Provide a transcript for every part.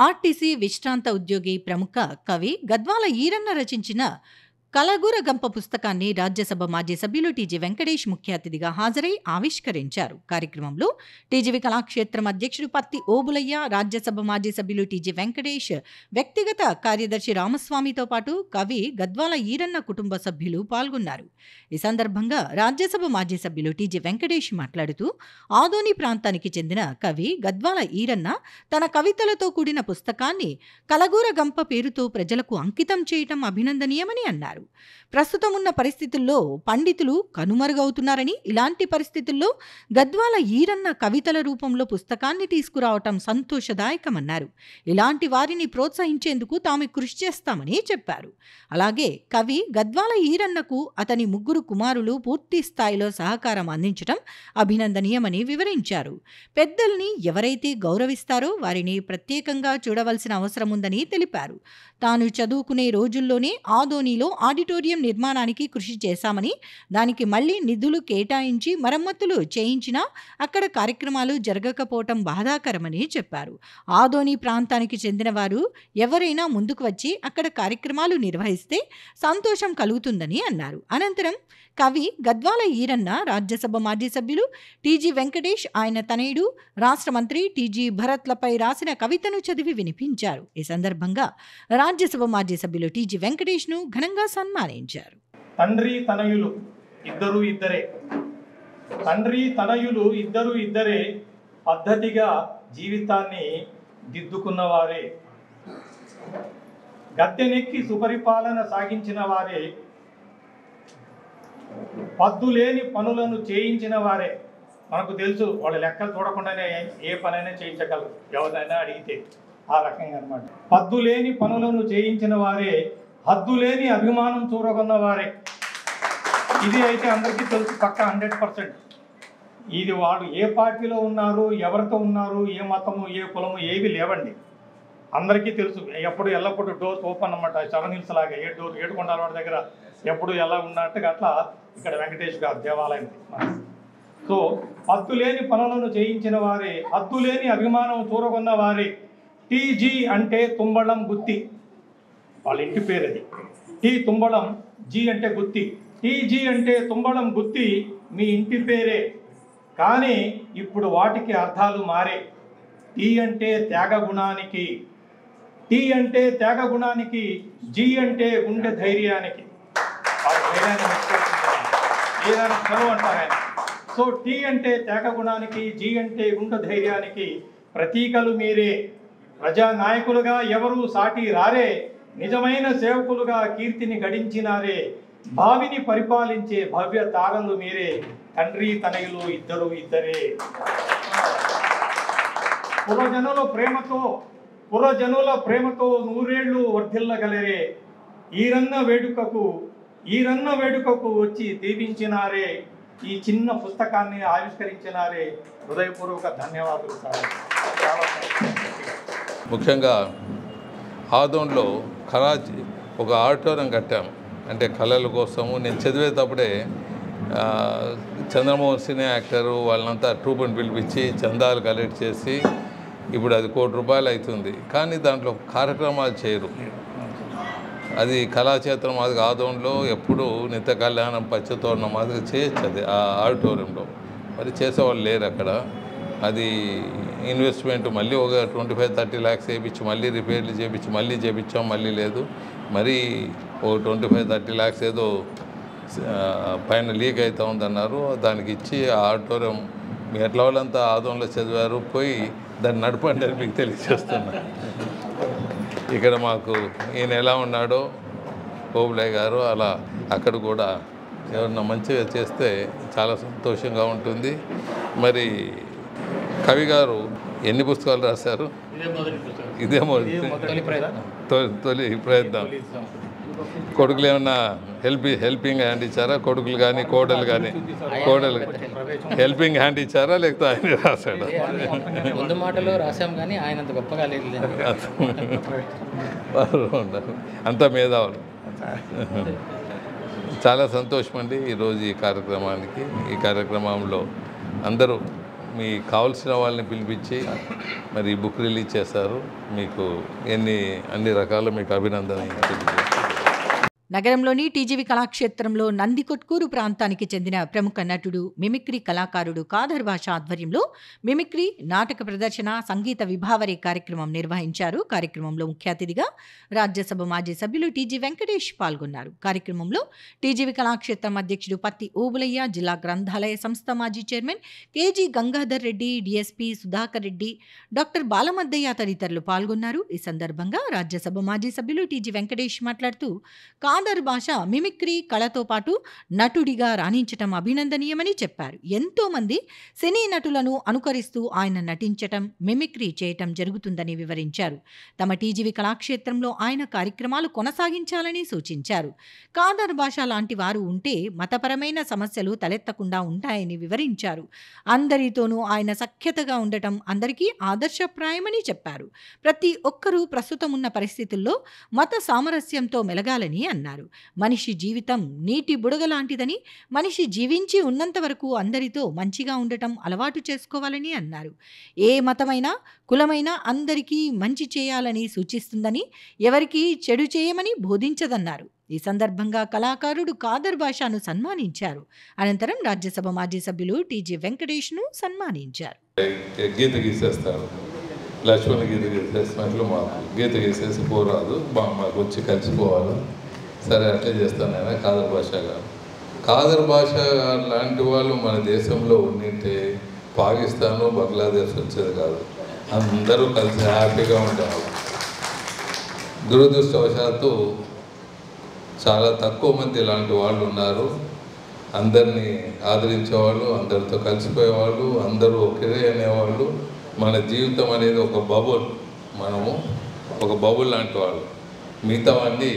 RTC విశ్రాంత ఉద్యోగి ప్రముఖ కవి గద్వాల ఈరన్న రచించిన కలగూరగంప పుస్తకాన్ని రాజ్యసభ మాజీ సభ్యులు టీజీ వెంకటేష్ ముఖ్య అతిథిగా హాజరై ఆవిష్కరించారు. కార్యక్రమంలో టీజీవీ కళాక్షేత్రం అధ్యక్షుడు పత్తి ఓబులయ్య, రాజ్యసభ మాజీ సభ్యులు టీజీ వెంకటేష్, వ్యక్తిగత కార్యదర్శి రామస్వామితో పాటు కవి గద్వాల ఈరన్న కుటుంబ సభ్యులు పాల్గొన్నారు. ఈ సందర్భంగా రాజ్యసభ మాజీ సభ్యులు టీజీ వెంకటేష్ మాట్లాడుతూ, ఆదోని ప్రాంతానికి చెందిన కవి గద్వాల ఈరన్న తన కవితలతో కూడిన పుస్తకాన్ని కలగూరగంప పేరుతో ప్రజలకు అంకితం చేయటం అభినందనీయమని అన్నారు. ప్రస్తుతం ఉన్న పరిస్థితుల్లో పండితులు కనుమరుగవుతున్నారని, ఇలాంటి పరిస్థితుల్లో గద్వాల ఈరన్న కవితల రూపంలో పుస్తకాన్ని తీసుకురావటం సంతోషదాయకమన్నారు. ఇలాంటి వారిని ప్రోత్సహించేందుకు తాము కృషి చేస్తామని చెప్పారు. అలాగే కవి గద్వాల ఈరన్నకు అతని ముగ్గురు కుమారులు పూర్తి స్థాయిలో సహకారం అందించడం అభినందనీయమని వివరించారు. పెద్దల్ని ఎవరైతే గౌరవిస్తారో వారిని ప్రత్యేకంగా చూడవలసిన అవసరం ఉందని తెలిపారు. తాను చదువుకునే రోజుల్లోనే ఆదోనిలో ఆడిటోరియం నిర్మాణానికి కృషి చేశామని, దానికి మళ్లీ నిధులు కేటాయించి మరమ్మతులు చేయించినా అక్కడ కార్యక్రమాలు జరగకపోవటం బాధాకరమని చెప్పారు. ఆదోని ప్రాంతానికి చెందిన వారు ఎవరైనా ముందుకు వచ్చి అక్కడ కార్యక్రమాలు నిర్వహిస్తే సంతోషం కలుగుతుందని అన్నారు. అనంతరం కవి గద్వాల ఈరన్న రాజ్యసభ మాజీ సభ్యులు టీజీ వెంకటేష్, ఆయన తనయుడు రాష్ట్ర మంత్రి టీజీ భరత్లపై రాసిన కవితను చదివి వినిపించారు. ఈ సందర్భంగా రాజ్యసభ మాజీ సభ్యులు టీజీ వెంకటేష్ను ఘనంగా సన్మానించారు. తండ్రి తనయులు ఇద్దరు ఇద్దరే, తండ్రి తనయులు ఇద్దరు ఇద్దరే పద్ధతిగా జీవితాన్ని దిద్దుకున్నవారే, గద్దెనెక్కి సుపరిపాలన సాగించిన వారే, పద్దులేని పనులను చేయించిన వారే. మనకు తెలుసు, వాళ్ళ లెక్కలు చూడకుండానే ఏ పనైనా చేయించగలరు, ఎవరైనా అడిగితే. ఆ రకంగా అన్నమాట. పద్దులేని పనులను చేయించిన వారే, హద్దులేని అభిమానం చూరగొన్న వారే. ఇది అయితే అందరికీ తెలుసు, పక్క 100%. ఇది వాడు ఏ పార్టీలో ఉన్నారు, ఎవరితో ఉన్నారు, ఏ మతము, ఏ కులము ఏవి లేవండి, అందరికీ తెలుసు. ఎప్పుడు ఎల్లప్పుడు డోర్స్ ఓపెన్ అన్నమాట. చరణిల్స్ లాగా ఏడుకొండల వాడి దగ్గర ఎప్పుడు ఎలా ఉన్నట్టుగా అట్లా ఇక్కడ వెంకటేష్ గారు దేవాలయం. సో హద్దులేని పనులను చేయించిన వారే, హద్దులేని అభిమానం చూరగొన్న వారే. టీజీ అంటే తుంబళం గుత్తి, వాళ్ళ ఇంటి పేరు అది. టీ తుంబళం, జీ అంటే గుత్తి. టీజీ అంటే తుంబళం గుత్తి మీ ఇంటి పేరే, కానీ ఇప్పుడు వాటికి అర్థాలు మారే. టీ అంటే త్యాగ గుణానికి, టీ అంటే త్యాగ గుణానికి, జీ అంటే గుండె ధైర్యానికి. ఏదైనా చదువు అంటారు ఆయన. సో టీ అంటే త్యాగ గుణానికి, జీ అంటే గుండె ధైర్యానికి ప్రతీకలు మీరే. ప్రజానాయకులుగా ఎవరూ సాటి రారే, నిజమైన సేవకులుగా కీర్తిని గడించినారే. భావిని పరిపాలించే భవ్య తారలు మీరే, తండ్రి తనయులు ఇద్దరు ఇద్దరే. పురజనుల ప్రేమతో నూరేళ్లు వర్ధిల్లగలరే. ఈరన్న వేడుకకు వచ్చి దీవించినారే. ఈ చిన్న పుస్తకాన్ని ఆవిష్కరించినారే. హృదయపూర్వక ధన్యవాదాలు సార్. ముఖ్యంగా ఆదోన్లో ఒక ఆడిటోరియం కట్టాం, అంటే కళల కోసము. నేను చదివేటప్పుడే చంద్రమోహన్ సినీ యాక్టరు వాళ్ళంతా ట్రూప్ని పిలిపించి చందాలు కలెక్ట్ చేసి ఇప్పుడు అది ₹1 కోటి అవుతుంది, కానీ దాంట్లో కార్యక్రమాలు చేయరు. అది కళాక్షేత్రం అది ఆదోన్లో ఎప్పుడు నిత్య కళ్యాణం పచ్చతోరణం అది చేయొచ్చు, అది ఆ ఆడిటోరియంలో. మరి చేసేవాళ్ళు లేరు అక్కడ. అది ఇన్వెస్ట్మెంట్ మళ్ళీ ఒక 25-30 lakhs వేయించి మళ్ళీ రిపేర్లు చేయించి మళ్ళీ చేయించాం, మళ్ళీ లేదు. మరి ఓ 25-30 lakhs ఏదో పైన లీక్ అవుతూ ఉందన్నారు. దానికి ఇచ్చి ఆ ఆడిటోరియం మీ ఎట్లా వాళ్ళంతా ఆదోన్లో చదివారు, పోయి దాన్ని నడపండి అని మీకు తెలియజేస్తున్నా. ఇక్కడ మాకు ఈయన ఎలా ఉన్నాడో ఓబులయ్య గారు, అలా అక్కడ కూడా ఎవరన్నా మంచిగా చేస్తే చాలా సంతోషంగా ఉంటుంది. మరి కవి గారు ఎన్ని పుస్తకాలు రాశారు? ఇదే తొలి ప్రయత్నం. కొడుకులు ఏమన్నా హెల్పింగ్ హ్యాండ్ ఇచ్చారా? కొడుకులు కానీ కోడలు కానీ హెల్పింగ్ హ్యాండ్ ఇచ్చారా, లేకపోతే ఆయన రాశాడా? ముందు మాటలో రాశాం కానీ ఆయన అంత గొప్పగా లేదు. అంతా మేధావులు. చాలా సంతోషం అండి ఈరోజు ఈ కార్యక్రమంలో అందరూ మీ కావాల్సిన వాళ్ళని పిలిపించి మరి ఈ బుక్ రిలీజ్ చేస్తారు. మీకు అన్ని రకాల మీకు అభినందన. నగరంలోని టీజీవీ కళాక్షేత్రంలో నందికొట్కూరు ప్రాంతానికి చెందిన ప్రముఖ నటుడు, మిమిక్రీ కళాకారుడు కాదర్ బాషా ఆధ్వర్యంలో మిమిక్రీ, నాటక ప్రదర్శన, సంగీత విభావరి కార్యక్రమం నిర్వహించారు. కార్యక్రమంలో ముఖ్య అతిథిగా రాజ్యసభ మాజీ సభ్యులు టీజీ వెంకటేష్ పాల్గొన్నారు. కార్యక్రమంలో టీజీవీ కళాక్షేత్రం అధ్యక్షుడు పత్తి ఓబులయ్య, జిల్లా గ్రంథాలయ సంస్థ మాజీ chairman KG Gangadhar Reddy, DSP Sudhakar Reddy, doctor Balamaddaiah తదితరులు పాల్గొన్నారు. ఈ సందర్భంగా రాజ్యసభ మాజీ సభ్యులు టీజీ వెంకటేష్ మాట్లాడుతూ కాదర్ బాషా మిమిక్రీ కళతో పాటు నటుడిగా రాణించటం అభినందనీయమని చెప్పారు. ఎంతో మంది సినీ నటులను అనుకరిస్తూ ఆయన నటించటం, మిమిక్రీ చేయటం జరుగుతుందని వివరించారు. తమ టీజీవీ కళాక్షేత్రంలో ఆయన కార్యక్రమాలు కొనసాగించాలని సూచించారు. కాదర్ బాషా లాంటి వారు ఉంటే మతపరమైన సమస్యలు తలెత్తకుండా ఉంటాయని వివరించారు. అందరితోనూ ఆయన సఖ్యతగా ఉండటం అందరికీ ఆదర్శప్రాయమని చెప్పారు. ప్రతి ఒక్కరూ ప్రస్తుతం ఉన్న పరిస్థితుల్లో మత సామరస్యంతో మెలగాలని అన్నారు. మనిషి జీవితం నీటి బుడగలాంటిదని, మనిషి జీవించి ఉన్నంత వరకు అందరితో మంచిగా ఉండటం అలవాటు చేసుకోవాలని అన్నారు. ఏ మతమైనా కులమైనా అందరికీ మంచి చేయాలని సూచిస్తుందని, ఎవరికీ చెడు చేయమని బోధించదన్నారు. ఈ సందర్భంగా కళాకారుడు కాదర్ బాషాను సన్మానించారు. అనంతరం రాజ్యసభ మాజీ సభ్యులు టీజీ వెంకటేష్ను సన్మానించారు. గీత గీసేస్తారు, లక్ష్మణ గీత గీసేసినట్లు మాకు గీత గీసేసి పోరాదు, మాకు వచ్చి కలిసిపోవాలి. సరే అట్లే చేస్తాను నేను. కాదర్ బాషా గారు లాంటి వాళ్ళు మన దేశంలో ఉండింటే పాకిస్తాను, బంగ్లాదేశ్ వచ్చేది కాదు. అందరూ కలిసి హ్యాపీగా ఉండేవాళ్ళు. దురదృష్టవశాత్తు చాలా తక్కువ మంది ఇలాంటి వాళ్ళు ఉన్నారు. అందరినీ ఆదరించేవాళ్ళు, అందరితో కలిసిపోయేవాళ్ళు, అందరూ ఒకే అనేవాళ్ళు. మన జీవితం అనేది ఒక బబుల్, మనము ఒక బబుల్ లాంటి వాళ్ళు. మిగతావన్నీ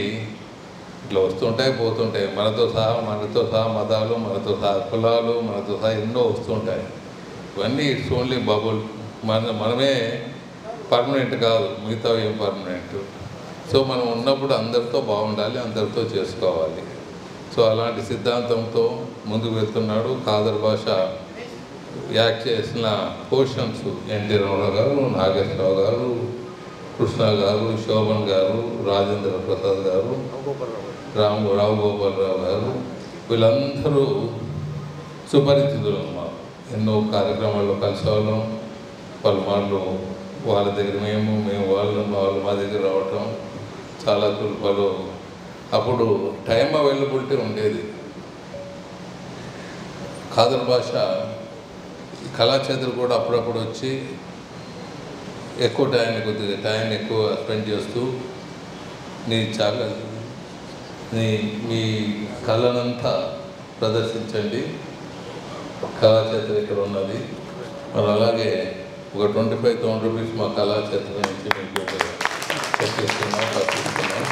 ఇట్లా వస్తుంటాయి పోతుంటాయి, మనతో సహా మతాలు, మనతో సహా కులాలు, మనతో సహా ఎన్నో వస్తుంటాయి. ఇవన్నీ ఇట్స్ ఓన్లీ బబుల్. మనమే పర్మనెంట్ కాదు, మిగతా ఏం పర్మనెంట్. సో మనం ఉన్నప్పుడు అందరితో బాగుండాలి, అందరితో చేసుకోవాలి. సో అలాంటి సిద్ధాంతంతో ముందుకు వెళ్తున్నాడు. కాదర్ బాషా యాక్ట్ చేసిన పోర్షన్స్ ఎన్టీ రామారావు గారు, నాగేశ్వరరావు గారు, కృష్ణ గారు, శోభన్ గారు, రాజేంద్ర ప్రసాద్ గారు, రావు గోపాలరావు గారు, వీళ్ళందరూ సుపరిచితులు. ఎన్నో కార్యక్రమాల్లో కలిసేవాళ్ళం. పలుమార్లు వాళ్ళ దగ్గర మేము వాళ్ళు మా దగ్గర రావటం చాలా పలు. అప్పుడు టైం అవైలబిలిటీ ఉండేది. కాదర్ బాషా కళాక్షేత్రం కూడా అప్పుడప్పుడు వచ్చి ఎక్కువ టైం ఎక్కువ స్పెండ్ చేస్తూ మీ కళనంతా ప్రదర్శించండి, కళాక్షేత్రం ఇక్కడ ఉన్నది. మరి అలాగే ఒక 25,000 రూపీస్ మా కళాక్షేత్రం నుంచి మీకు చెప్పిస్తున్నాం, తప్పిస్తున్నాం.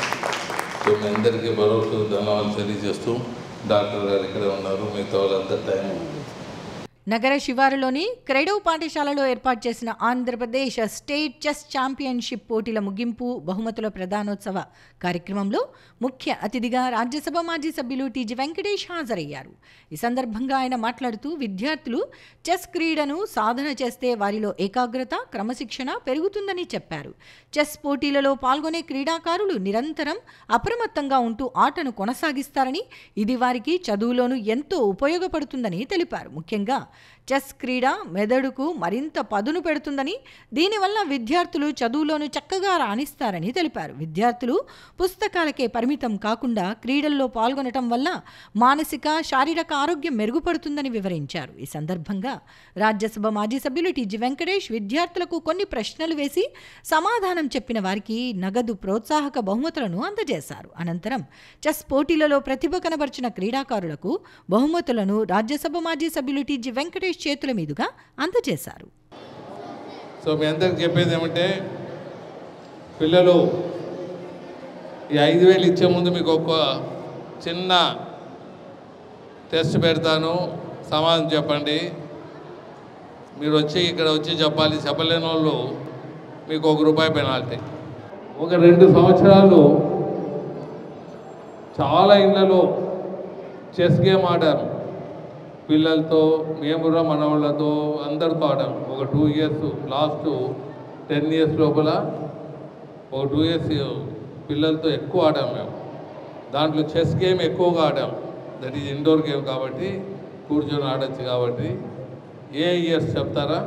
సో మీ అందరికీ భరోసా ధన్యవాదాలు తెలియజేస్తూ, డాక్టర్ గారు ఇక్కడే ఉన్నారు, మిగతా వాళ్ళంతా టైం. నగర శివారులోని క్రెడో పాఠశాలలో ఏర్పాటు చేసిన ఆంధ్రప్రదేశ్ స్టేట్ చెస్ ఛాంపియన్షిప్ పోటీల ముగింపు బహుమతుల ప్రదానోత్సవ కార్యక్రమంలో ముఖ్య అతిథిగా రాజ్యసభ మాజీ సభ్యులు టీజీ వెంకటేష్ హాజరయ్యారు. ఈ సందర్భంగా ఆయన మాట్లాడుతూ విద్యార్థులు చెస్ క్రీడను సాధన చేస్తే వారిలో ఏకాగ్రత, క్రమశిక్షణ పెరుగుతుందని చెప్పారు. చెస్ పోటీలలో పాల్గొనే క్రీడాకారులు నిరంతరం అప్రమత్తంగా ఉంటూ ఆటను కొనసాగిస్తారని, ఇది వారికి చదువులోనూ ఎంతో ఉపయోగపడుతుందని తెలిపారు. ముఖ్యంగా చెస్ క్రీడ మెదడుకు మరింత పదును పెడుతుందని, దీనివల్ల విద్యార్థులు చదువులోనూ చక్కగా రాణిస్తారని తెలిపారు. విద్యార్థులు పుస్తకాలకే పరిమితం కాకుండా క్రీడల్లో పాల్గొనటం వల్ల మానసిక, శారీరక ఆరోగ్యం మెరుగుపడుతుందని వివరించారు. ఈ సందర్భంగా రాజ్యసభ మాజీ సభ్యులు టీజీ వెంకటేష్ విద్యార్థులకు కొన్ని ప్రశ్నలు వేసి సమాధానం చెప్పిన వారికి నగదు ప్రోత్సాహక బహుమతులను అందజేశారు. అనంతరం చెస్ పోటీలలో ప్రతిభ కనబర్చిన క్రీడాకారులకు బహుమతులను రాజ్యసభ మాజీ సభ్యులు టీజీ వెంకటేష్ చేతుల మీదుగా అందజేశారు. సో మీ అందరికి చెప్పేది ఏమంటే, పిల్లలు ఈ 5,000 ఇచ్చే ముందు మీకు ఒక చిన్న టెస్ట్ పెడతాను, సమాధానం చెప్పండి. మీరు ఇక్కడ వచ్చి చెప్పాలి. చెప్పలేని వాళ్ళు మీకు ₹1 పెనాల్టీ. ఒక 2 సంవత్సరాలు చాలా ఇళ్లలో చెస్ గేమ్ ఆడారు. పిల్లలతో మేము కూడా మన వాళ్ళతో అందరితో ఆడాం. ఒక 2 ఇయర్స్ లాస్ట్ 10 ఇయర్స్ లోపల ఒక 2 ఇయర్స్ పిల్లలతో ఎక్కువ ఆడాం మేము. దాంట్లో చెస్ గేమ్ ఎక్కువగా ఆడాం. దట్ ఈజ్ ఇండోర్ గేమ్ కాబట్టి కూర్చొని ఆడచ్చు కాబట్టి. ఏ ఇయర్స్ చెప్తారా?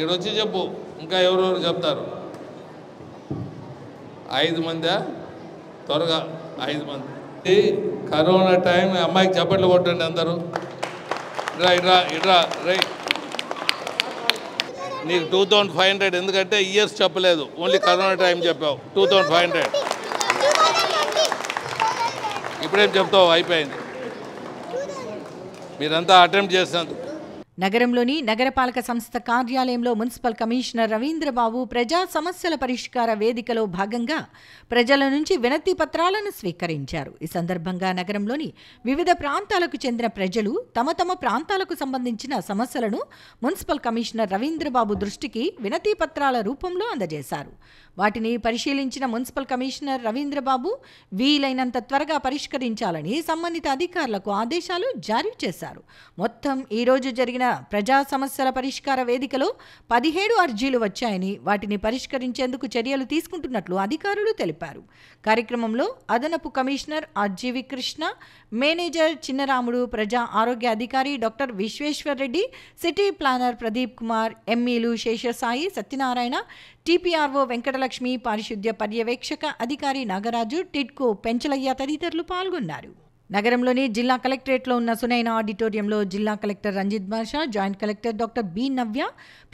ఈడొచ్చి చెప్పు, ఇంకా ఎవరెవరు చెప్తారు? 5 మందా? త్వరగా 5 మంది. కరోనా టైం అమ్మాయికి చప్పట్లు కొట్టండి అందరూ. ఇట్రా రైట్. నీకు 2500 ఎందుకంటే ఇయర్స్ చెప్పలేదు, ఓన్లీ కరోనా టైం చెప్పావు. 2500 ఇప్పుడేం చెప్తావు? అయిపోయింది. మీరంతా అటెంప్ట్ చేసినందుకు. నగరంలోని నగరపాలక సంస్థ కార్యాలయంలో మున్సిపల్ కమిషనర్ రవీంద్రబాబు ప్రజా సమస్యల పరిష్కార వేదికలో భాగంగా ప్రజల నుంచి వినతి పత్రాలను స్వీకరించారు. ఈ సందర్భంగా నగరంలోని వివిధ ప్రాంతాలకు చెందిన ప్రజలు తమ తమ ప్రాంతాలకు సంబంధించిన సమస్యలను మున్సిపల్ కమిషనర్ రవీంద్రబాబు దృష్టికి వినతి పత్రాల రూపంలో అందజేశారు. వాటిని పరిశీలించిన మున్సిపల్ కమిషనర్ రవీంద్రబాబు వీలైనంత త్వరగా పరిష్కరించాలని సంబంధిత అధికారులకు ఆదేశాలు జారీ చేశారు. మొత్తం ఈ రోజు జరిగిన ప్రజా సమస్యల పరిష్కార వేదికలో 17 అర్జీలు వచ్చాయని, వాటిని పరిష్కరించేందుకు చర్యలు తీసుకుంటున్నట్లు అధికారులు తెలిపారు. కార్యక్రమంలో అదనపు commissioner RGV Krishna, manager Chinnaramudu, ప్రజా ఆరోగ్య అధికారి doctor Vishweshwar Reddy, city planner Pradeep Kumar, ఎంఈలు శేషసాయి, సత్యనారాయణ, టీపీఆర్ఓ వెంకటలక్ష్మి, పారిశుద్ధ్య పర్యవేక్షక అధికారి నాగరాజు, టిడ్కో పెంచలయ్య తదితరులు పాల్గొన్నారు. నగరంలోని జిల్లా కలెక్టరేట్లో ఉన్న సునైన ఆడిటోరియంలో జిల్లా కలెక్టర్ రంజిత్ బాషా, జాయింట్ కలెక్టర్ డాక్టర్ బి నవ్య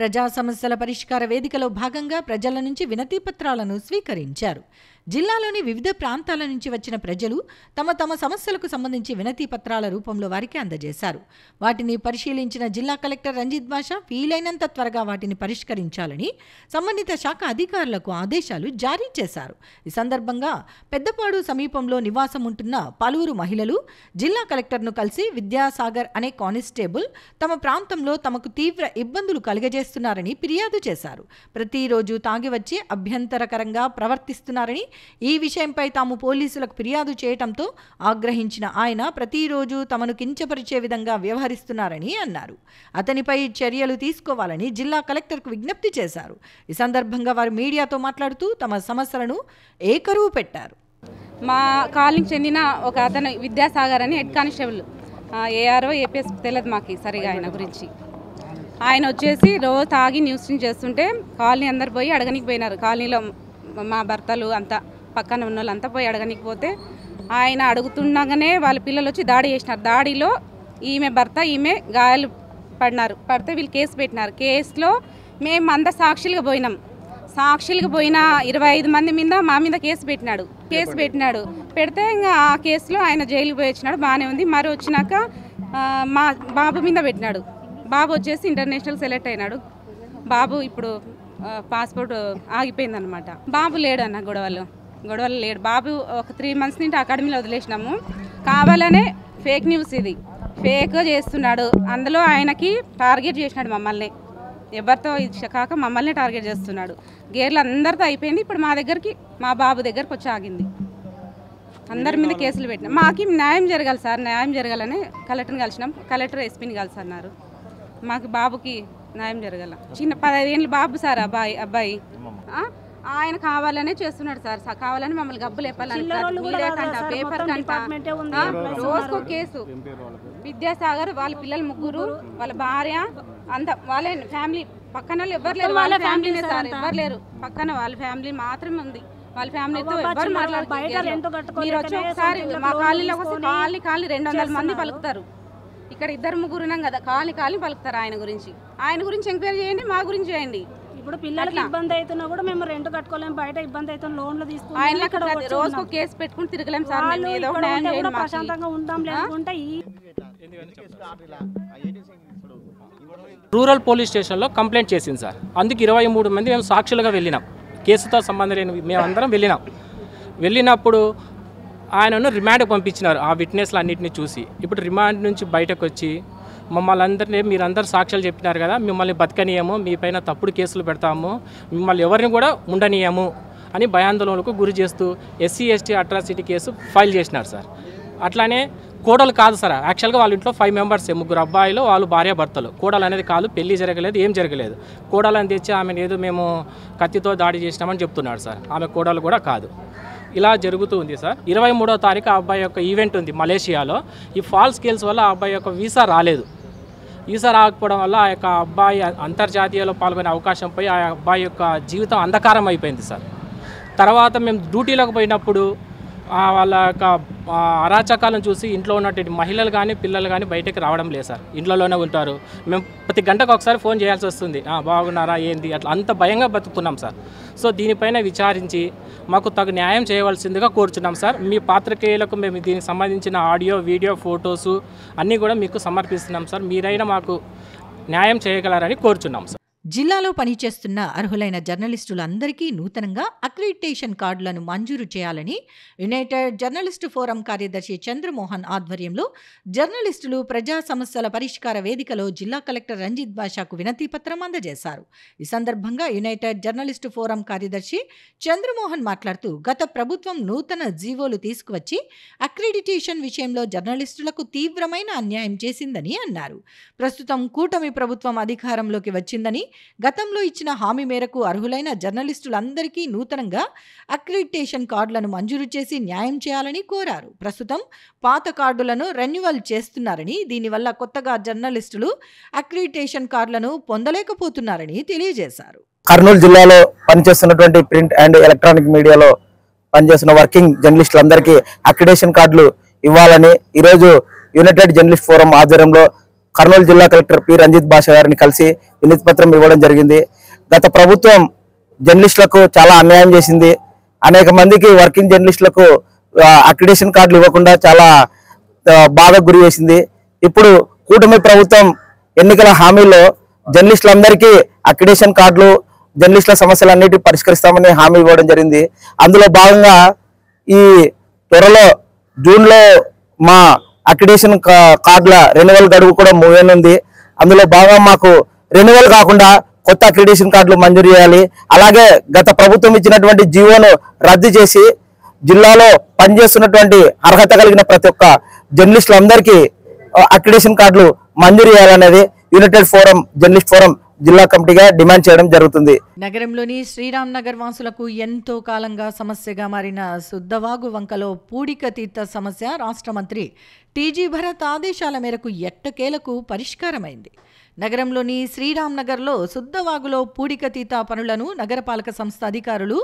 ప్రజా సమస్యల పరిష్కార వేదికలో భాగంగా ప్రజల నుంచి వినతి పత్రాలను స్వీకరించారు. జిల్లాలోని వివిధ ప్రాంతాల నుంచి వచ్చిన ప్రజలు తమ తమ సమస్యలకు సంబంధించి వినతి పత్రాల రూపంలో వారికి అందజేశారు. వాటిని పరిశీలించిన జిల్లా కలెక్టర్ రంజిత్ బాషా వీలైనంత త్వరగా వాటిని పరిష్కరించాలని సంబంధిత శాఖ అధికారులకు ఆదేశాలు జారీ చేశారు. ఈ సందర్భంగా పెద్దపాడు సమీపంలో నివాసం ఉంటున్న పలువురు మహిళలు జిల్లా కలెక్టర్ను కలిసి విద్యాసాగర్ అనే కానిస్టేబుల్ తమ ప్రాంతంలో తమకు తీవ్ర ఇబ్బందులు కలుగజేస్తున్నారని ఫిర్యాదు చేశారు. ప్రతిరోజు తాగి వచ్చి అభ్యంతరకరంగా ప్రవర్తిస్తున్నారని, ఈ విషయంపై తాము పోలీసులకు ఫిర్యాదు చేయడంతో ఆగ్రహించిన ఆయన ప్రతిరోజు తమను కించపరిచే విధంగా వ్యవహరిస్తున్నారని అన్నారు. అతనిపై చర్యలు తీసుకోవాలని జిల్లా కలెక్టర్కు విజ్ఞప్తి చేశారు. ఈ సందర్భంగా వారు మీడియాతో మాట్లాడుతూ తమ సమస్యలను ఏకరువు పెట్టారు. మా కాలనీకి చెందిన ఒక అతను విద్యాసాగర్ అని హెడ్ కానిస్టేబుల్, ఏఆర్ఓ ఏపీఎస్ తెలియదు మాకు సరిగా ఆయన గురించి. ఆయన వచ్చేసి రోజు తాగి న్యూస్ని చేస్తుంటే కాలనీ అందరు పోయి అడగనికి పోయినారు. కాలనీలో మా భర్తలు అంతా పక్కన ఉన్న వాళ్ళంతా పోయి అడగనికి పోతే ఆయన అడుగుతుండగానే వాళ్ళ పిల్లలు వచ్చి దాడి చేసినారు. దాడిలో ఈమె భర్త ఈమె గాయాలు పడితే వీళ్ళు కేసు పెట్టినారు. కేసులో మేము అందరు సాక్షులుగా పోయినాం. సాక్షులుగా పోయిన 25 మంది మీద మా మీద కేసు పెట్టినాడు. పెడితే ఇంకా ఆ కేసులో ఆయన జైలుకి పోయి వచ్చినాడు. బాగానే ఉంది. మరి వచ్చినాక మా బాబు మీద పెట్టినాడు. బాబు వచ్చేసి ఇంటర్నేషనల్ సెలెక్ట్ అయినాడు. బాబు ఇప్పుడు పాస్పోర్ట్ ఆగిపోయిందనమాట. బాబు లేడు అన్న గొడవలు లేడు. బాబు ఒక 3 మంత్స్ నుండి అకాడమీలో వదిలేసినాము. కావాలనే ఫేక్ న్యూస్, ఇది ఫేక్గా చేస్తున్నాడు. అందులో ఆయనకి టార్గెట్ చేసినాడు మమ్మల్ని. ఎవరితో కాక మమ్మల్ని టార్గెట్ చేస్తున్నాడు. గేర్లు అందరితో అయిపోయింది. ఇప్పుడు మా బాబు దగ్గరకు వచ్చి ఆగింది. అందరి మీద కేసులు పెట్టినాం. మాకు న్యాయం జరగాలి సార్, న్యాయం జరగాలని కలెక్టర్ని కలిసినాం. కలెక్టర్ ఎస్పీని కలిసన్నారు. మాకు బాబుకి న్యాయం జరగాల. చిన్న 15 ఏళ్ళ బాబు సార్, అబ్బాయి ఆయన కావాలనే చేస్తున్నాడు సార్. కావాలని మమ్మల్ని గబ్బులు ఎప్పాలని మీడియా కంట, పేపర్ కంట, రోజుకో కేసు. విద్యాసాగర్ వాళ్ళ పిల్లలు 3, వాళ్ళ భార్య, అంత వాళ్ళ ఫ్యామిలీ. పక్కన వాళ్ళు ఎవరు లేరు, వాళ్ళ ఫ్యామిలీనే సార్, ఎవరు లేరు. పక్కన వాళ్ళ ఫ్యామిలీ మాత్రమే ఉంది. వాళ్ళ ఫ్యామిలీతో ఎవరు మాట్లాడుతున్నారు. మీరు వచ్చి ఒకసారి మా కాలనీలో కాలనీ 200 మంది పలుకుతారు. ఇక్కడ 2-3 ఉన్నాం కదా, కాలనీ పలుకుతారు. ఆయన గురించి ఎంక్వైరీ చేయండి, మా గురించి చేయండి. ఇప్పుడు పిల్లలకి ఇబ్బంది అవుతున్నా కూడా మేము రెంట్ కట్టుకోలేము, బయట ఇబ్బంది అవుతున్న లోన్లు తీసుకుని ఆయన రోజు కేసు పెట్టుకుని తిరగలేము సార్. ప్రశాంతంగా ఉంటాం. లేకుంటే రూరల్ పోలీస్ స్టేషన్లో కంప్లైంట్ చేసింది సార్. అందుకు 23 మంది మేము సాక్షులుగా వెళ్ళినాం. కేసుతో సంబంధం లేని మేమందరం వెళ్ళినప్పుడు ఆయనను రిమాండ్ పంపించినారు. ఆ విట్నెస్లు అన్నింటినీ చూసి ఇప్పుడు రిమాండ్ నుంచి బయటకు వచ్చి మమ్మల్ని అందరినీ మీరందరూ సాక్ష్యాలు చెప్పినారు కదా, మిమ్మల్ని బతకనీయము, మీ పైన తప్పుడు కేసులు పెడతాము, మిమ్మల్ని ఎవరిని కూడా ఉండనీయము అని భయాందోళనకు గురి చేస్తూ SC/ST అట్రాసిటీ కేసు ఫైల్ చేసినారు సార్. అట్లానే కోడలు కాదు సార్, యాక్చువల్గా వాళ్ళ ఇంట్లో 5 మెంబర్స్, 3 అబ్బాయిలు, వాళ్ళు భార్యాభర్తలు. కోడలు అనేది కాదు, పెళ్లి జరగలేదు, ఏం జరగలేదు. కోడలని తెచ్చి ఆమెను ఏదో మేము కత్తితో దాడి చేసినామని చెప్తున్నాడు సార్. ఆమె కోడలు కూడా కాదు. ఇలా జరుగుతూ ఉంది సార్. 23వ తారీఖు ఆ అబ్బాయి యొక్క ఈవెంట్ ఉంది మలేషియాలో. ఈ ఫాల్స్ కేల్స్ వల్ల ఆ అబ్బాయి యొక్క వీసా రాలేదు. వీసా రాకపోవడం వల్ల ఆ యొక్క అబ్బాయి అంతర్జాతీయలో పాల్గొనే అవకాశం పోయి ఆ అబ్బాయి యొక్క జీవితం అంధకారం అయిపోయింది సార్. తర్వాత మేము డ్యూటీలోకి పోయినప్పుడు వాళ్ళ యొక్క అరాచకాలను చూసి ఇంట్లో ఉన్నటువంటి మహిళలు కానీ పిల్లలు కానీ బయటకు రావడం లేదు సార్, ఇంట్లోనే ఉంటారు. మేము ప్రతి గంటకు ఒకసారి ఫోన్ చేయాల్సి వస్తుంది, బాగున్నారా ఏంది అట్లా, అంత భయంగా బతుకుతున్నాం సార్. సో దీనిపైన విచారించి మాకు తగు న్యాయం చేయవలసిందిగా కోరుచున్నాం సార్. మీ పాత్రికేయులకు మేము దీనికి సంబంధించిన ఆడియో, వీడియో, ఫొటోసు అన్నీ కూడా మీకు సమర్పిస్తున్నాం సార్. మీరైనా మాకు న్యాయం చేయగలరని కోరుచున్నాం సార్. జిల్లాలో పనిచేస్తున్న అర్హులైన జర్నలిస్టులందరికీ నూతనంగా అక్రిడిటేషన్ కార్డులను మంజూరు చేయాలని యునైటెడ్ జర్నలిస్టు ఫోరం కార్యదర్శి చంద్రమోహన్ ఆధ్వర్యంలో జర్నలిస్టులు ప్రజా సమస్యల పరిష్కార వేదికలో జిల్లా కలెక్టర్ రంజిత్ బాషాకు వినతి పత్రం అందజేశారు. ఈ సందర్భంగా యునైటెడ్ జర్నలిస్టు ఫోరం కార్యదర్శి చంద్రమోహన్ మాట్లాడుతూ, గత ప్రభుత్వం నూతన జీవోలు తీసుకువచ్చి అక్రిడిటేషన్ విషయంలో జర్నలిస్టులకు తీవ్రమైన అన్యాయం చేసిందని అన్నారు. ప్రస్తుతం కూటమి ప్రభుత్వం అధికారంలోకి వచ్చిందని, గతంలో ఇచ్చిన హామీ మేరకు అర్హులైన జర్నలిస్టులందరికీ నూతనంగా అక్రిడిటేషన్ కార్డులను మంజూరు చేసి న్యాయం చేయాలని కోరారు. ప్రస్తుతం పాత కార్డులను రెన్యువల్ చేస్తున్నారని, దీనివల్ల కొత్తగా జర్నలిస్టులు అక్రిడిటేషన్ కార్డులను పొందలేకపోతున్నారని తెలియజేశారు. కర్నూలు జిల్లాలో పనిచేస్తున్నటువంటి ప్రింట్ అండ్ ఎలక్ట్రానిక్ మీడియాలో పనిచేస్తున్న వర్కింగ్ జర్నలిస్టులందరికీ అక్రిడిటేషన్ కార్డులు ఇవ్వాలని ఈరోజు యునైటెడ్ జర్నలిస్ట్ ఫోరం ఆధ్వర్యంలో కర్నూలు జిల్లా కలెక్టర్ పి రంజిత్ బాషా గారిని కలిసి వినతి పత్రం ఇవ్వడం జరిగింది. గత ప్రభుత్వం జర్నలిస్టులకు చాలా అన్యాయం చేసింది. అనేక మందికి వర్కింగ్ జర్నలిస్టులకు అక్రిడిటేషన్ కార్డులు ఇవ్వకుండా చాలా బాధకు గురి చేసింది. ఇప్పుడు కూటమి ప్రభుత్వం ఎన్నికల హామీలో జర్నలిస్టులందరికీ అక్రిడిటేషన్ కార్డులు, జర్నలిస్టుల సమస్యలన్నిటి పరిష్కరిస్తామని హామీ ఇవ్వడం జరిగింది. అందులో భాగంగా ఈ త్వరలో జూన్లో మా అక్రిడిటేషన్ కార్డుల రెన్యువల్ గడువు కూడా ముగియనుంది. అందులో భాగంగా మాకు రెన్యువల్ కాకుండా కొత్త అక్రిడిటేషన్ కార్డులు మంజూరు చేయాలి. అలాగే గత ప్రభుత్వం ఇచ్చినటువంటి జీవోను రద్దు చేసి జిల్లాలో పనిచేస్తున్నటువంటి అర్హత కలిగిన ప్రతి ఒక్క జర్నలిస్టులందరికీ అక్రిడిటేషన్ కార్డులు మంజూరు చేయాలనేది యునైటెడ్ ఫోరం జర్నలిస్ట్ ఫోరం జిల్లా కమిటీగా డిమాండ్ చేయడం జరుగుతుంది. నగరంలోని శ్రీరామ్ నగర్ వాసులకు ఎంతో కాలంగా సమస్యగా మారిన సుద్దవాగు వంకలో పూడికతీత సమస్య రాష్ట్ర మంత్రి టీజీ భరత్ ఆదేశాల మేరకు ఎట్టకేలకు పరిష్కారమైంది. నగరంలోని శ్రీరామ్ నగర్లో సుద్దవాగులో పూడికతీత పనులను నగరపాలక సంస్థ అధికారులు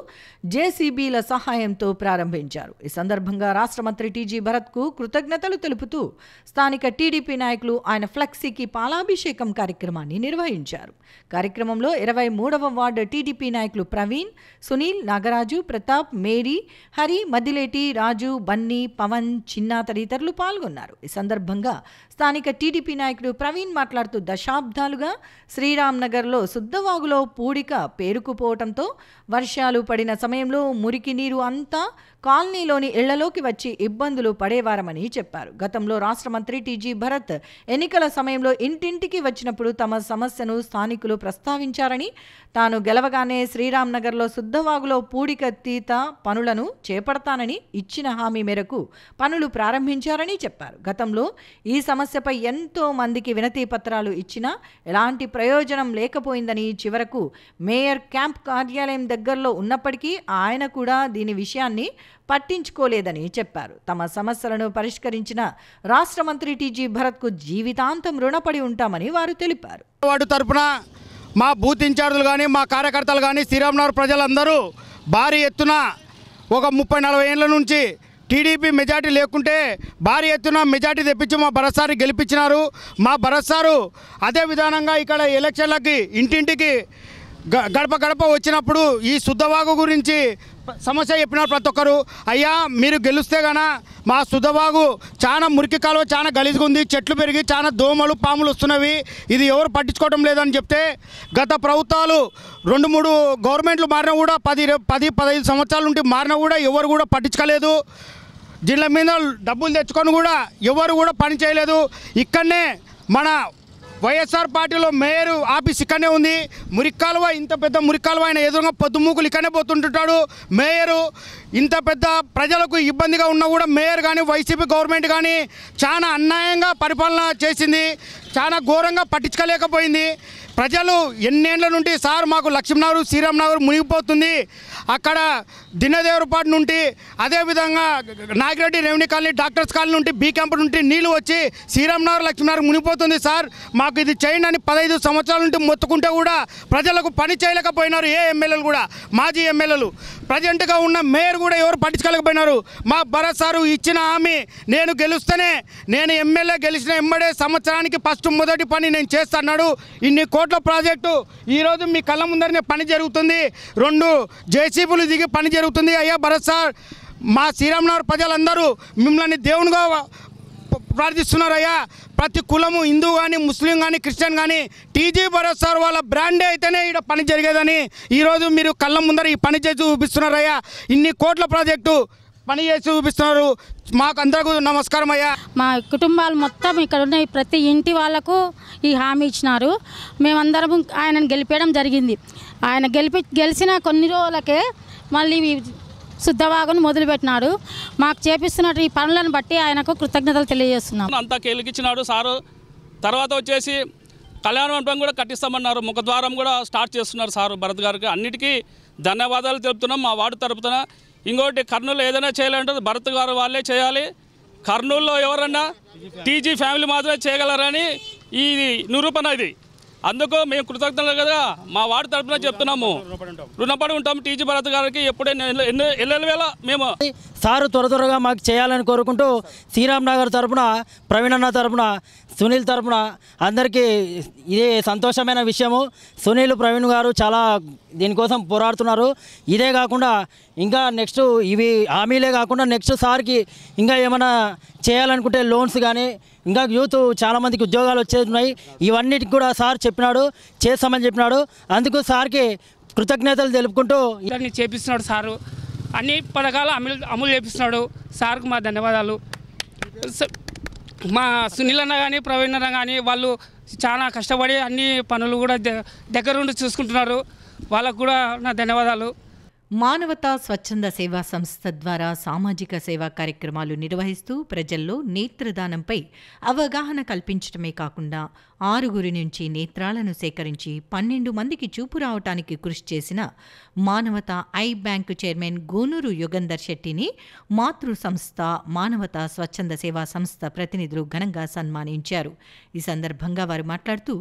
జేసీబీల సహాయంతో ప్రారంభించారు. ఈ సందర్భంగా రాష్ట్ర మంత్రి టీజీ భరత్కు కృతజ్ఞతలు తెలుపుతూ స్థానిక టీడీపీ నాయకులు ఆయన ఫ్లెక్సీకి పాలాభిషేకం కార్యక్రమాన్ని నిర్వహించారు. కార్యక్రమంలో 23వ వార్డు టీడీపీ నాయకులు ప్రవీణ్, సునీల్, నాగరాజు, ప్రతాప్, మేరీ, హరి, మదిలేటి, రాజు, బన్నీ, పవన్, చిన్నా తదితరులు పాల్గొన్నారు. ఈ సందర్భంగా స్థానిక టీడీపీ నాయకుడు ప్రవీణ్ మాట్లాడుతూ, దశాబ్దాలుగా శ్రీరామ్ నగర్లో సుద్దవాగులో పూడిక పేరుకుపోవడంతో వర్షాలు పడిన సమయంలో మురికి నీరు అంతా కాలనీలోని ఇళ్లలోకి వచ్చి ఇబ్బందులు పడేవారమని చెప్పారు. గతంలో రాష్ట్ర మంత్రి టీజీ భరత్ ఎన్నికల సమయంలో ఇంటింటికి వచ్చినప్పుడు తమ సమస్యను స్థానికులు ప్రస్తావించారని, తాను గెలవగానే శ్రీరామ్ నగర్లో సుద్దవాగులో పూడికతీత పనులను చేపడతానని ఇచ్చిన హామీ మేరకు పనులు ప్రారంభించారని చెప్పారు. గతంలో ఈ సమస్యపై ఎంతో మందికి వినతి పత్రాలు ఇచ్చినా ఎలాంటి ప్రయోజనం లేకపోయిందని, చివరకు మేయర్ క్యాంప్ కార్యాలయం దగ్గరలో ఉన్నప్పటికీ ఆయన కూడా దీని విషయాన్ని పట్టించుకోలేదని చెప్పారు. తమ సమస్యలను పరిష్కరించిన రాష్ట్ర మంత్రి టీజీ భరత్కు జీవితాంతం రుణపడి ఉంటామని వారు తెలిపారు. వార్డు తరపున మా బూత్ ఇన్ఛార్జీలు కానీ మా కార్యకర్తలు కానీ శ్రీరామ్నగర్ ప్రజలందరూ భారీ ఎత్తున ఒక 30-40 ఏళ్ళ నుంచి టీడీపీ మెజార్టీ లేకుంటే భారీ ఎత్తున మెజార్టీ తెప్పించి మా భరత్ సార్ గెలిపించినారు. మా భరత్ సారు అదే విధానంగా ఇక్కడ ఎలక్షన్లకి ఇంటింటికి గడప గడప వచ్చినప్పుడు ఈ సుద్దవాగు గురించి సమస్య చెప్పినారు ప్రతి ఒక్కరు. అయ్యా మీరు గెలిస్తే గాన మా సుద్దవాగు చాలా మురికి కాలువ చాలా గలీజ్గా ఉంది, చెట్లు పెరిగి చాలా దోమలు పాములు వస్తున్నవి, ఇది ఎవరు పట్టించుకోవడం లేదని చెప్తే గత ప్రభుత్వాలు 2-3 గవర్నమెంట్లు మారినా కూడా 10-15 సంవత్సరాల నుండి మారినా కూడా ఎవరు కూడా పట్టించుకోలేదు. జిల్లా మీద డబ్బులు తెచ్చుకొని కూడా ఎవరు కూడా పని చేయలేదు. ఇక్కడనే మన వైఎస్ఆర్ పార్టీలో మేయర్ ఆఫీస్ ఇక్కడనే ఉంది. మురిక్కాలువ ఇంత పెద్ద మురిక్కాలువ ఆయన ఎదురుగా పొద్దుమూకులు ఇక్కడనే పోతుంటుంటాడు. మేయరు ఇంత పెద్ద ప్రజలకు ఇబ్బందిగా ఉన్నా కూడా మేయర్ కానీ వైసీపీ గవర్నమెంట్ కానీ చాలా అన్యాయంగా పరిపాలన చేసింది. చాలా ఘోరంగా పట్టించుకోలేకపోయింది. ప్రజలు ఎన్నేళ్ల నుండి సార్ మాకు లక్ష్మీనగర్ శ్రీరామ్నగర్ మునిగిపోతుంది, అక్కడ దిన్నదేవరపాటు నుండి అదేవిధంగా Nagireddy revenue colony doctors colony నుండి బీ క్యాంప్ నుండి నీళ్లు వచ్చి శ్రీరామ్నగర్ లక్ష్మీనగర్ మునిగిపోతుంది సార్, మాకు ఇది చేయండి అని 15 సంవత్సరాల నుండి మొత్తుకుంటే కూడా ప్రజలకు పని చేయలేకపోయినారు. ఏ ఎమ్మెల్యేలు కూడా, మాజీ ఎమ్మెల్యేలు, ప్రజెంట్గా ఉన్న మేయర్ కూడా ఎవరు పట్టించుకోలేకపోయినారు. మా భరత్ సారు ఇచ్చిన హామీ నేను గెలుస్తేనే, నేను ఎమ్మెల్యే గెలిచిన ఎంబడే సంవత్సరానికి మొదటి పని నేను చేస్తున్నాడు. ఇన్ని కోట్ల ప్రాజెక్టు ఈరోజు మీ కళ్ళ ముందరనే పని జరుగుతుంది. 2 జేసీబీలు దిగి పని జరుగుతుంది. అయ్యా భరత్ సార్, మా శ్రీరామ్నగర్ ప్రజలందరూ మిమ్మల్ని దేవునిగా ప్రార్థిస్తున్నారయ్యా. ప్రతి కులము, హిందూ కానీ ముస్లిం కానీ క్రిస్టియన్ కానీ టీజీ భరత్ సార్ వాళ్ళ బ్రాండే అయితేనే ఇక్కడ పని జరిగేదని ఈరోజు మీరు కళ్ళ ముందర ఈ పని చేసి చూపిస్తున్నారయ్యా. ఇన్ని కోట్ల ప్రాజెక్టు పని చేసి చూపిస్తున్నారు. మాకు అందరికీ నమస్కారం అయ్యా. మా కుటుంబాలు మొత్తం ఇక్కడ ఉన్న ప్రతి ఇంటి వాళ్ళకు ఈ హామీ ఇచ్చినారు. మేమందరం ఆయనను గెలిపేయడం జరిగింది. ఆయన గెలిచిన కొన్ని రోజులకే మళ్ళీ శుద్ధవాగును మొదలుపెట్టినాడు. మాకు చేపిస్తున్నట్టు ఈ పనులను బట్టి ఆయనకు కృతజ్ఞతలు తెలియజేస్తున్నాం. అంతా గెలిచినాడు సారు. తర్వాత వచ్చేసి కళ్యాణ మండపం కూడా కట్టిస్తామన్నారు. ముఖద్వారం కూడా స్టార్ట్ చేస్తున్నారు సారు భరత్ గారికి. అన్నిటికీ ధన్యవాదాలు తెలుపుతున్నాం మా వార్డు తరపున. ఇంకోటి కర్నూలు ఏదైనా చేయాలంటే భరత్ గారు వాళ్ళే చేయాలి. కర్నూలులో ఎవరన్నా టీజీ ఫ్యామిలీ మాత్రమే చేయగలరని ఈ నిరూపణ ఇది. అందుకు మేము కృతజ్ఞతలు కదా మా వార్డు తరపున చెప్తున్నాము. రుణపడి ఉంటాము టీజీ భరత్ గారికి. ఎప్పుడైనా ఎల్లవేళ మేము సారు త్వరగా మాకు చేయాలని కోరుకుంటూ శ్రీరామ్నగర్ తరపున, ప్రవీణ్ అన్న తరపున, సునీల్ తరపున అందరికీ ఇదే సంతోషమైన విషయము. సునీల్, ప్రవీణ్ గారు చాలా దీనికోసం పోరాడుతున్నారు. ఇదే కాకుండా ఇంకా నెక్స్ట్ ఇవి హామీలే కాకుండా నెక్స్ట్ సార్కి ఇంకా ఏమైనా చేయాలనుకుంటే లోన్స్ కానీ ఇంకా యూత్ చాలామందికి ఉద్యోగాలు వచ్చేస్తున్నాయి. ఇవన్నిటికి కూడా సార్ చెప్పినాడు, చేస్తామని చెప్పినాడు. అందుకు సార్కి కృతజ్ఞతలు తెలుపుకుంటూ ఇవన్నీ చేపిస్తున్నాడు సారు. అన్ని పథకాలు అమలు చేపిస్తున్నాడు. సార్కు మా ధన్యవాదాలు. మా సునీల్ అన్న కానీ ప్రవీణ్ అన్న కానీ వాళ్ళు చాలా కష్టపడి అన్ని పనులు కూడా దగ్గరుండి చూసుకుంటున్నారు. వాళ్ళకు కూడా నా ధన్యవాదాలు. మానవతా స్వచ్ఛంద సేవా సంస్థ ద్వారా సామాజిక సేవా కార్యక్రమాలు నిర్వహిస్తూ ప్రజల్లో నేత్రదానంపై అవగాహన కల్పించడమే కాకుండా 6 నుంచి నేత్రాలను సేకరించి 12 మందికి చూపు రావటానికి కృషి చేసిన Manavata eye bank chairman Gonuru Yugandhar శెట్టిని మాతృ సంస్థ మానవతా స్వచ్ఛంద సేవా సంస్థ ప్రతినిధులు ఘనంగా సన్మానించారు. ఈ సందర్భంగా వారు మాట్లాడుతూ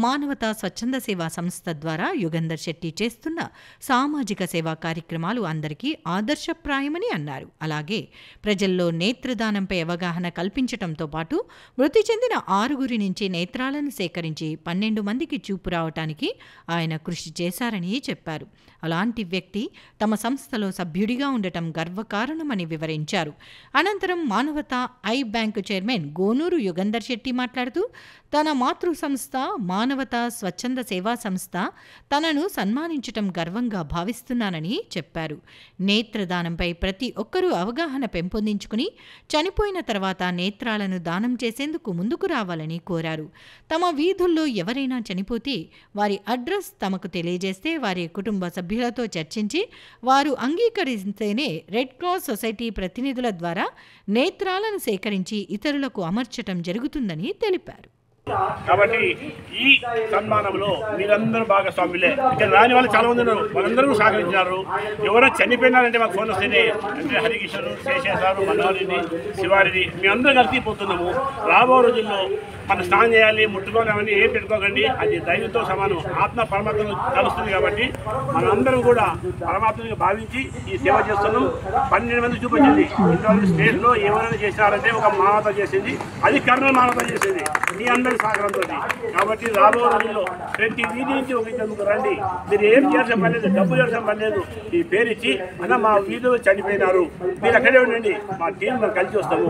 మానవతా స్వచ్ఛంద సేవా సంస్థ ద్వారా యుగంధర్ శెట్టి చేస్తున్న సామాజిక సేవా కార్యక్రమాలు అందరికీ ఆదర్శప్రాయమని అన్నారు. అలాగే ప్రజల్లో నేత్రదానంపై అవగాహన కల్పించడంతో పాటు మృతి చెందిన 6 నుంచి నేత్రాలను సేకరించి 12 మందికి చూపు రావటానికి ఆయన కృషి చేశారని చెప్పారు. అలాంటి వ్యక్తి తమ సంస్థలో సభ్యుడిగా ఉండటం గర్వకారణమని వివరించారు. అనంతరం మానవతా eye bank chairman Gonuru Yugandhar Shetty మాట్లాడుతూ తన మాతృ సంస్థ మానవతా స్వచ్ఛంద సేవా సంస్థ తనను సన్మానించటం గర్వంగా భావిస్తున్నానని చెప్పారు. నేత్రదానంపై ప్రతి ఒక్కరూ అవగాహన పెంపొందించుకుని చనిపోయిన తర్వాత నేత్రాలను దానం చేసేందుకు ముందుకు రావాలని కోరారు. తమ వీధుల్లో ఎవరైనా చనిపోతే వారి అడ్రస్ తమకు తెలియజేస్తే వారి కుటుంబ సభ్యులతో చర్చించి వారు అంగీకరిస్తేనే రెడ్ క్రాస్ సొసైటీ ప్రతినిధుల ద్వారా నేత్రాలను సేకరించి ఇతరులకు అమర్చటం జరుగుతుందని తెలిపారు. కాబట్టి ఈ సన్మానంలో మీరందరూ భాగస్వాములే. ఇక్కడ రాని వాళ్ళు చాలా మంది ఉన్నారు, వాళ్ళందరూ సహకరించినారు. ఎవరైనా చనిపోయినారంటే మాకు ఫోన్ వస్తేనే అంటే హరికిషోరు, శేషేశ్వరు, మనోహరిని, శివారిని మేమందరం కలిసిపోతున్నాము. రాబో రోజుల్లో మనం స్నానం చేయాలి, ముట్టుకోవాలని ఏం పెట్టుకోకండి. అది దైవంతో సమానం. ఆత్మ పరమాత్మను కలుస్తుంది. కాబట్టి మనందరం కూడా పరమాత్మని భావించి ఈ సేవ చేస్తున్నాం. 12 మంది చూపించింది. ఇంతవరకు స్టేట్లో ఎవరైనా చేసినారంటే ఒక మానవత చేసింది, అది కర్నూలు మానవత చేసింది మీ అందరి సహకారంతో. కాబట్టి రాబో రోజుల్లో ప్రతి వీధి నుంచి ఒక ఇద్దరు రండి. మీరు ఏం చేయాల్సిన పని లేదు, డబ్బు చేయాల్సిన పని లేదు. ఈ పేరు ఇచ్చి అన్న మా వీధిలో చనిపోయినారు, మీరు అక్కడే ఉండండి, మా టీం మేము కలిసి వస్తాము,